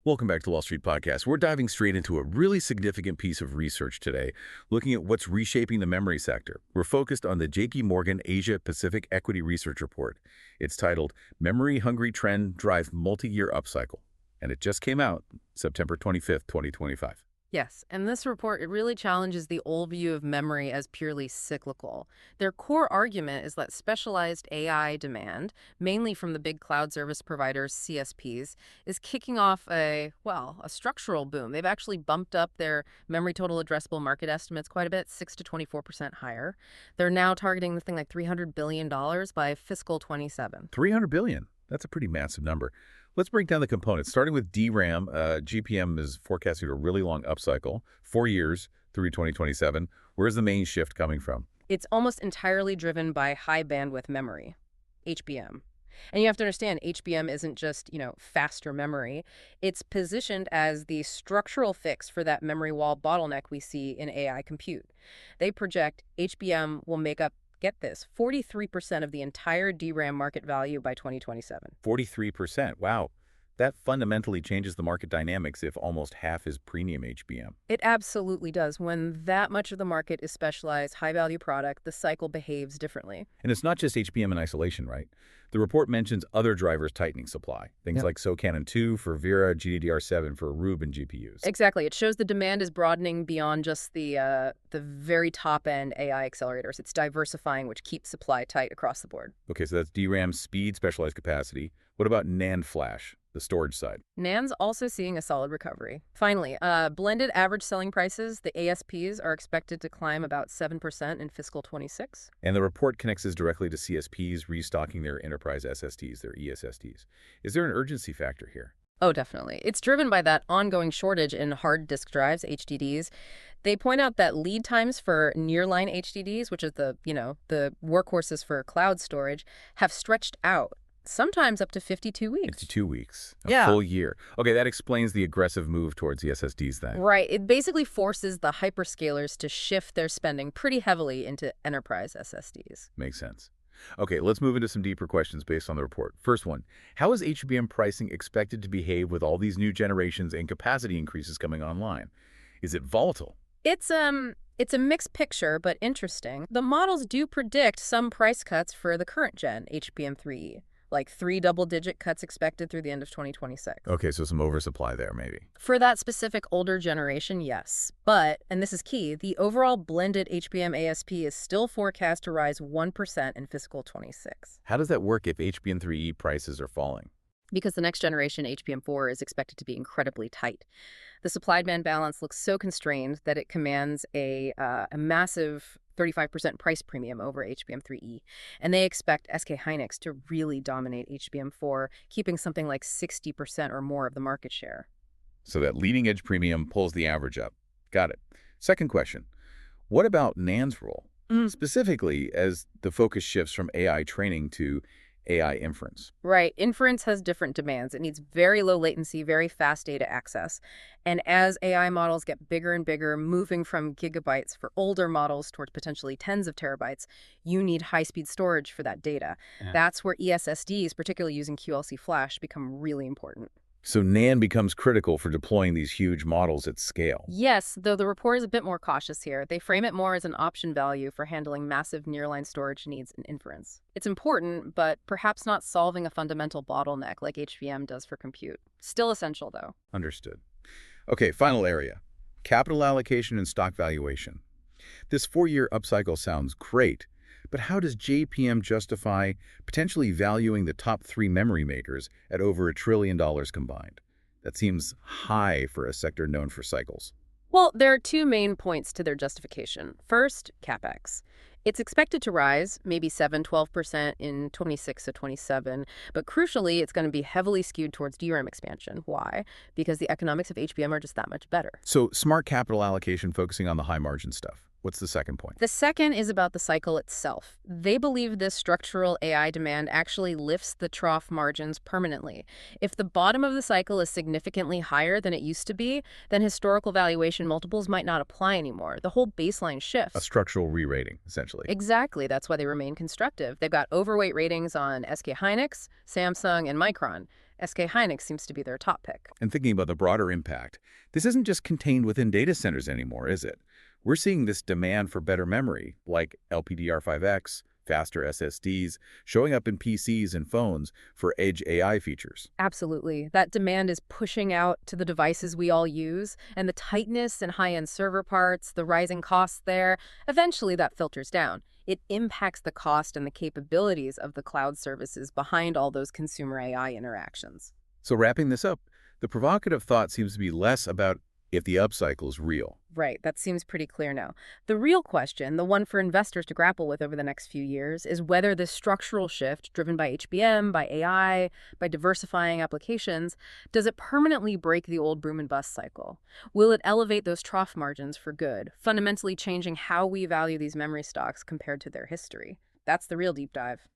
Welcome back to the Wall Street Podcast. We're diving straight into a really significant piece of research today, looking at what's reshaping the memory sector. We're focused on the JPMorgan Asia Pacific Equity Research Report. It's titled, Memory Hungry Trend Drive Multi-Year Upcycle. And it just came out September 25th, 2025. Yes, and this report, it really challenges the old view of memory as purely cyclical. Their core argument is that specialized AI demand, mainly from the big cloud service providers, CSPs, is kicking off a structural boom. They've actually bumped up their memory total addressable market estimates quite a bit, 6 to 24% higher. They're now targeting the thing like $300 billion by fiscal 27. $300 billion. That's a pretty massive number. Let's break down the components. Starting with DRAM, GPM is forecasting a really long upcycle, 4 years through 2027. Where's the main shift coming from? It's almost entirely driven by high bandwidth memory, HBM. And you have to understand, HBM isn't just, faster memory. It's positioned as the structural fix for that memory wall bottleneck we see in AI compute. They project HBM will make up, get this, 43% of the entire DRAM market value by 2027. 43%. Wow. That fundamentally changes the market dynamics if almost half is premium HBM. It absolutely does. When that much of the market is specialized, high-value product, the cycle behaves differently. And it's not just HBM in isolation, right? The report mentions other drivers tightening supply, things like SoCanon 2 for Vera, GDDR7 for Rubin GPUs. Exactly. It shows the demand is broadening beyond just the very top-end AI accelerators. It's diversifying, which keeps supply tight across the board. Okay, so that's DRAM, speed, specialized capacity. What about NAND flash, the storage side? NAND's also seeing a solid recovery. Finally, blended average selling prices, the ASPs, are expected to climb about 7% in fiscal 26. And the report connects us directly to CSPs restocking their enterprise SSDs, their eSSDs. Is there an urgency factor here? Oh, definitely. It's driven by that ongoing shortage in hard disk drives, HDDs. They point out that lead times for nearline HDDs, which is the workhorses for cloud storage, have stretched out, sometimes up to 52 weeks. 52 weeks. A full year. Okay, that explains the aggressive move towards the SSDs then. Right. It basically forces the hyperscalers to shift their spending pretty heavily into enterprise SSDs. Makes sense. Okay, let's move into some deeper questions based on the report. First one, how is HBM pricing expected to behave with all these new generations and capacity increases coming online? Is it volatile? It's a mixed picture, but interesting. The models do predict some price cuts for the current gen HBM3E. Like 3 double-digit cuts expected through the end of 2026. Okay, so some oversupply there, maybe. For that specific older generation, yes. But, and this is key, the overall blended HBM ASP is still forecast to rise 1% in fiscal 26. How does that work if HBM3E prices are falling? Because the next generation HBM4 is expected to be incredibly tight. The supply-demand balance looks so constrained that it commands a massive 35% price premium over HBM3E. And they expect SK Hynix to really dominate HBM4, keeping something like 60% or more of the market share. So that leading-edge premium pulls the average up. Got it. Second question, what about NAND's role? Specifically, as the focus shifts from AI training to AI inference. Right. Inference has different demands. It needs very low latency, very fast data access. And as AI models get bigger and bigger, moving from gigabytes for older models towards potentially tens of terabytes, you need high-speed storage for that data. Yeah. That's where eSSDs, particularly using QLC flash, become really important. So NAND becomes critical for deploying these huge models at scale. Yes, though the report is a bit more cautious here. They frame it more as an option value for handling massive nearline storage needs and inference. It's important, but perhaps not solving a fundamental bottleneck like HBM does for compute. Still essential, though. Understood. Okay, final area. Capital allocation and stock valuation. This 4-year upcycle sounds great, but how does JPM justify potentially valuing the top 3 memory makers at over $1 trillion combined? That seems high for a sector known for cycles. Well, there are 2 main points to their justification. First, CapEx. It's expected to rise maybe 7–12% in 26 to 27, but crucially, it's going to be heavily skewed towards DRAM expansion. Why? Because the economics of HBM are just that much better. So smart capital allocation focusing on the high margin stuff. What's the second point? The second is about the cycle itself. They believe this structural AI demand actually lifts the trough margins permanently. If the bottom of the cycle is significantly higher than it used to be, then historical valuation multiples might not apply anymore. The whole baseline shifts. A structural re-rating, essentially. Exactly. That's why they remain constructive. They've got overweight ratings on SK Hynix, Samsung, and Micron. SK Hynix seems to be their top pick. And thinking about the broader impact, this isn't just contained within data centers anymore, is it? We're seeing this demand for better memory, like LPDR5X, faster SSDs, showing up in PCs and phones for edge AI features. Absolutely. That demand is pushing out to the devices we all use, and the tightness in high-end server parts, the rising costs there, eventually that filters down. It impacts the cost and the capabilities of the cloud services behind all those consumer AI interactions. So wrapping this up, the provocative thought seems to be less about if the upcycle is real. Right, that seems pretty clear now. The real question, the one for investors to grapple with over the next few years, is whether this structural shift, driven by HBM, by AI, by diversifying applications, does it permanently break the old boom and bust cycle? Will it elevate those trough margins for good, fundamentally changing how we value these memory stocks compared to their history? That's the real deep dive.